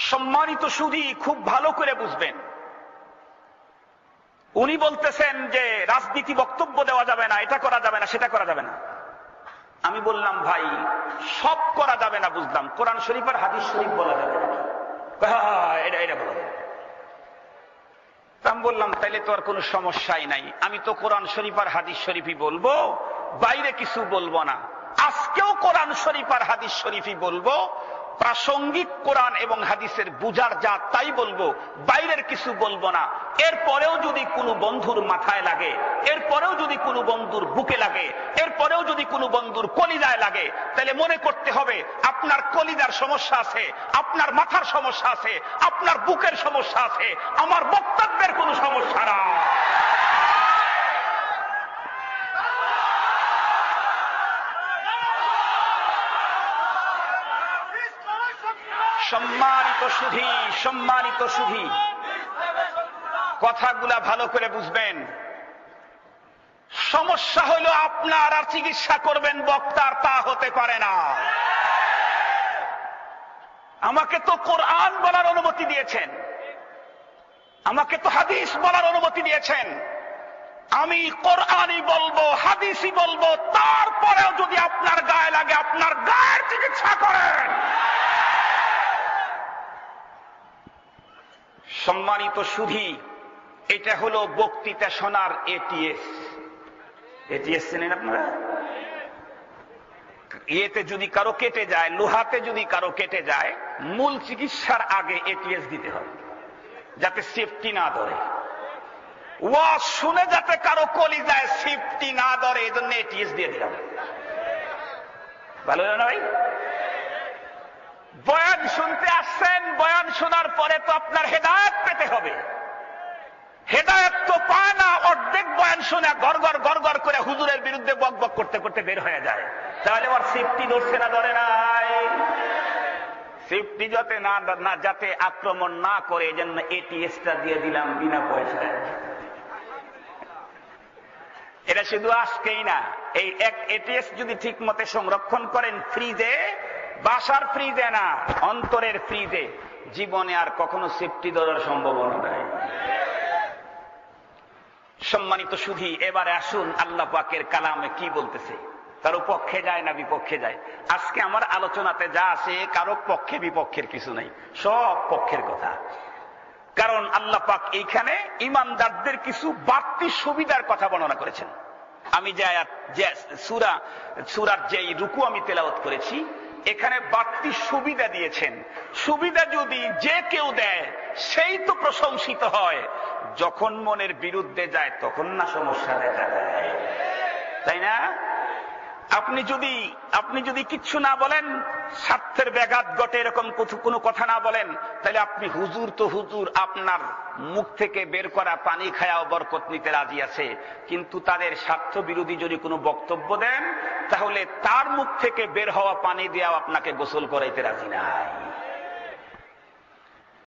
সম্মানিত সুধী, খুব ভালো করে বুঝবেন। উনি বলতেছেন যে রাজনীতি বক্তব্য দেওয়া যাবে না, এটা করা যাবে না, সেটা করা যাবে না। আমি বললাম ভাই সব করা যাবে না বুঝলাম, কোরআন শরীফ আর হাদিস শরীফ বলা যাবে না? এটা বলা যাবে। আমি বললাম তাইলে তো আর কোনো সমস্যাই নাই, আমি তো কোরআন শরীফ আর হাদিস শরীফই বলবো, বাইরে কিছু বলবো না। আজকেও কোরআন শরীফ আর হাদিস শরীফই বলবো, প্রাসঙ্গিক কোরআন এবং হাদিসের বুঝার যা তাই বলবো, বাইরের কিছু বলবো না। এরপরেও যদি কোনো বন্ধুর মাথায় লাগে, এরপরেও যদি কোনো বন্ধুর বুকে লাগে, এরপরেও যদি কোনো বন্ধুর কলিজায় লাগে, তাহলে মনে করতে হবে আপনার কলিজার সমস্যা আছে, আপনার মাথার সমস্যা আছে, আপনার বুকের সমস্যা আছে, আমার বক্তব্যের কোনো সমস্যা না। সম্মানিত সুধী, কথাগুলা ভালো করে বুঝবেন। সমস্যা হইল আপনার আর চিকিৎসা করবেন বক্তার, তা হতে পারে না। আমাকে তো কোরআন বলার অনুমতি দিয়েছেন, আমাকে তো হাদিস বলার অনুমতি দিয়েছেন, আমি কোরআনই বলবো, হাদিসই বলবো, তারপরেও যদি আপনার গায়ে লাগে আপনার গায়ের চিকিৎসা করেন। সম্মানিত সুধী, এটা হলো বক্তৃতা শোনার এটিএস। চেনেন আপনারা? এতে যদি কারো কেটে যায়, লোহাতে যদি কারো কেটে যায়, মূল চিকিৎসার আগে এটিএস দিতে হবে যাতে সেফটি না ধরে। ওয়াজ শুনে যাতে কারো কলিজায় সেফটি না ধরে, এই জন্য এটিএস দিয়ে দিলাম। ভালো না ভাই? বয়ান শুনতে আসছেন, বয়ান শোনার পরে তো আপনার হেদায়েত পেতে হবে। হেদায়েত তো পায় না, অর্ধেক বয়ান শুনে গড় গড় করে হুজুরের বিরুদ্ধে বক বক করতে করতে বের হয়ে যায়। তাহলে ওর সেফটি ধরছে না, ধরে নাই? সেফটি যাতে না যাতে আক্রমণ না করে, এই জন্য এটিএসটা দিয়ে দিলাম বিনা পয়সায়। এটা শুধু আজকেই না, এই এক এটিএস যদি ঠিক মতে সংরক্ষণ করেন ফ্রিজে, বাসার ফ্রিজে না, অন্তরের ফ্রিজে, জীবনে আর কখনো সেফটি ধরার সম্ভাবনা নাই। সম্মানিত সুধী, এবারে আসুন আল্লাহ পাকের কালামে কি বলতেছে, কারো পক্ষে যায় না বিপক্ষে যায়। আজকে আমার আলোচনাতে যা আছে কারো পক্ষে বিপক্ষের কিছু নাই, সব পক্ষের কথা। কারণ আল্লাহ পাক এইখানে ঈমানদারদের কিছু বাড়তি সুবিধার কথা বর্ণনা করেছেন। আমি যে সূরার যে রুকু আমি তেলাওয়াত করেছি, এখানে বাড়তি সুবিধা দিয়েছেন। সুবিধা যদি যে কেউ দেয় সেই তো প্রশংসিত হয়, যখন মনের বিরুদ্ধে যায় তখন না সমস্যা দেখা দেয়, তাই না? আপনি যদি কিচ্ছু না বলেন, স্বার্থের ব্যাঘাত ঘটে এরকম কোনো কথা না বলেন, তাহলে আপনি হুজুর তো হুজুর, আপনার মুখ থেকে বের করা পানি খায়াও বরকত নিতে রাজি আছে। কিন্তু তাদের স্বার্থ বিরোধী যদি কোনো বক্তব্য দেন, তাহলে তার মুখ থেকে বের হওয়া পানি দিয়েও আপনাকে গোসল করাইতে রাজি নাই।